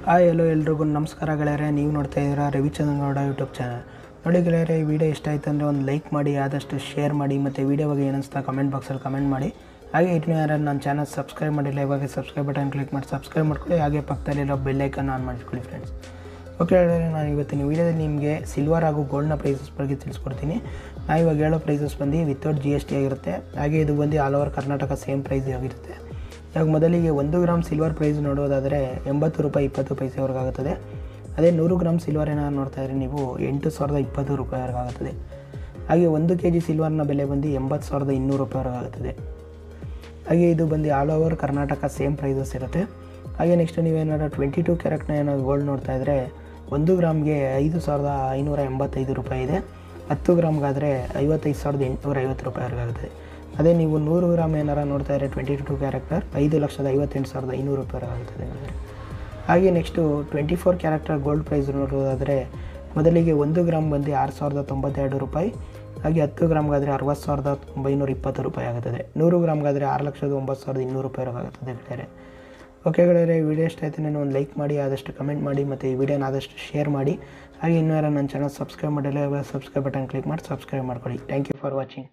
Hi hello ಎಲ್ರಿಗೂ ನಮಸ್ಕಾರ ಗೆಳೆಯರೆ. ನೀವು ನೋಡ್ತಾ ಇದ್ದೀರಾ ರವಿಚಂದ್ರನ್ ಗೌಡ ಯೂಟ್ಯೂಬ್ ಚಾನಲ್. ನೋಡಿ ಗೆಳೆಯರೆ, ಈ ವಿಡಿಯೋ ಇಷ್ಟ ಆಯಿತು ಅಂದರೆ ಒಂದು ಲೈಕ್ ಮಾಡಿ, ಆದಷ್ಟು ಶೇರ್ ಮಾಡಿ, ಮತ್ತು ವಿಡಿಯೋ ಬಗ್ಗೆ ಏನಿಸ್ತಾ ಕಮೆಂಟ್ ಬಾಕ್ಸಲ್ಲಿ ಕಮೆಂಟ್ ಮಾಡಿ. ಹಾಗೆ ಇನ್ನೂ ಯಾರು ನನ್ನ ಚಾನಲ್ ಸಬ್ಸ್ಕ್ರೈಬ್ ಮಾಡಿಲ್ಲ, ಇವಾಗ ಸಬ್ಸ್ಕ್ರೈಬ್ ಬಟನ್ ಕ್ಲಿಕ್ ಮಾಡಿ ಸಬ್ಸ್ಕ್ರೈಬ್ ಮಾಡ್ಕೊಳ್ಳಿ. ಹಾಗೆ ಪಕ್ಕದಲ್ಲಿರೋ ಬೆಲ್ ಐಕನ್ ಆನ್ ಮಾಡಿಕೊಳ್ಳಿ ಫ್ರೆಂಡ್ಸ್. ಓಕೆ ಗೆಳೆಯರೆ, ನಾನು ಇವತ್ತಿನ ವೀಡಿಯೋದಲ್ಲಿ ನಿಮಗೆ ಸಿಲ್ವರ್ ಹಾಗೂ ಗೋಲ್ಡ್ನ ಪ್ರೈಸಸ್ ಬಗ್ಗೆ ತಿಳಿಸ್ಕೊಡ್ತೀನಿ. ನಾನು ಇವಾಗ ಹೇಳೋ ಪ್ರೈಸಸ್ ಬಂದು ವಿತೌಟ್ GST ಆಗಿರುತ್ತೆ. ಹಾಗೆ ಇದು ಬಂದು all over Karnataka same price ಆಗಿರುತ್ತೆ. ಇವಾಗ ಮೊದಲಿಗೆ 1 ಗ್ರಾಮ್ ಸಿಲ್ವರ್ ಪ್ರೈಸ್ ನೋಡೋದಾದರೆ 80 ರೂಪಾಯಿ 20 ಪೈಸೆವರೆಗಾಗುತ್ತದೆ. ಅದೇ 100 ಗ್ರಾಮ್ ಸಿಲ್ವರ್ ಏನಾದ್ರು ನೋಡ್ತಾ ಇದ್ರೆ ನೀವು 8,020 ರೂಪಾಯಿವರೆಗಾಗುತ್ತದೆ. ಹಾಗೆ 1 kg ಸಿಲ್ವರ್ನ ಬೆಲೆ ಬಂದು 80,200 ರೂಪಾಯಿವರೆಗಾಗುತ್ತದೆ. ಹಾಗೆ ಇದು ಬಂದು all over Karnataka same prices ಇರುತ್ತೆ. ಹಾಗೆ ನೆಕ್ಸ್ಟ್ ನೀವೇನಾದ್ರು 22 ಕ್ಯಾರೆಟ್ನ ಏನಾದ್ರು ಗೋಲ್ಡ್ ನೋಡ್ತಾ ಇದ್ದರೆ 1 ಗ್ರಾಮ್ಗೆ 5,585 ರೂಪಾಯಿ ಇದೆ. 10 ಗ್ರಾಮ್ಗಾದರೆ 55,850 ರೂಪಾಯಿವರೆಗಾಗುತ್ತದೆ. ಅದೇ ನೀವು 100 ಗ್ರಾಮ್ ಏನಾರು ನೋಡ್ತಾ ಇದ್ದರೆ 22 ಕ್ಯಾರೆಕ್ಟರ್ 5,58,500 ರೂಪಾಯಿವರೆಗಾಗುತ್ತದೆ. ಹಾಗೆ ನೆಕ್ಸ್ಟು 24 ಕ್ಯಾರೆಕ್ಟರ್ ಗೋಲ್ಡ್ ಪ್ರೈಸ್ ನೋಡೋದಾದರೆ ಮೊದಲಿಗೆ 1 ಗ್ರಾಮ್ ಬಂದು 6,092 ರೂಪಾಯಿ. ಹಾಗೆ 10 ಗ್ರಾಮ್ಗಾದರೆ 60,920 ರೂಪಾಯಿ ಆಗುತ್ತದೆ. 100 ಗ್ರಾಮ್ಗಾದರೆ 6,09,200 ರೂಪಾಯಿವರೆಗಾಗುತ್ತದೆ ಗೆಳೆಯರೆ. ಓಕೆ ಗೆಳೆಯರೆ, ವಿಡಿಯೋ ಇಷ್ಟ ಆಯ್ತು ನಾನು ಒಂದು ಲೈಕ್ ಮಾಡಿ, ಆದಷ್ಟು ಕಮೆಂಟ್ ಮಾಡಿ, ಮತ್ತು ಈ ವಿಡಿಯೋನ ಆದಷ್ಟು ಶೇರ್ ಮಾಡಿ. ಹಾಗೆ ಇನ್ನೂ ಯಾರು ನನ್ನ ಚಾನಲ್ ಸಬ್ಸ್ಕ್ರೈಬ್ ಮಾಡಿಲ್ಲ, ಸಬ್ಸ್ಕ್ರೈಬ್ ಬಟನ್ ಕ್ಲಿಕ್ ಮಾಡಿ ಸಬ್ಸ್ಕ್ರೈಬ್ ಮಾಡ್ಕೊಳ್ಳಿ. Thank you for watching.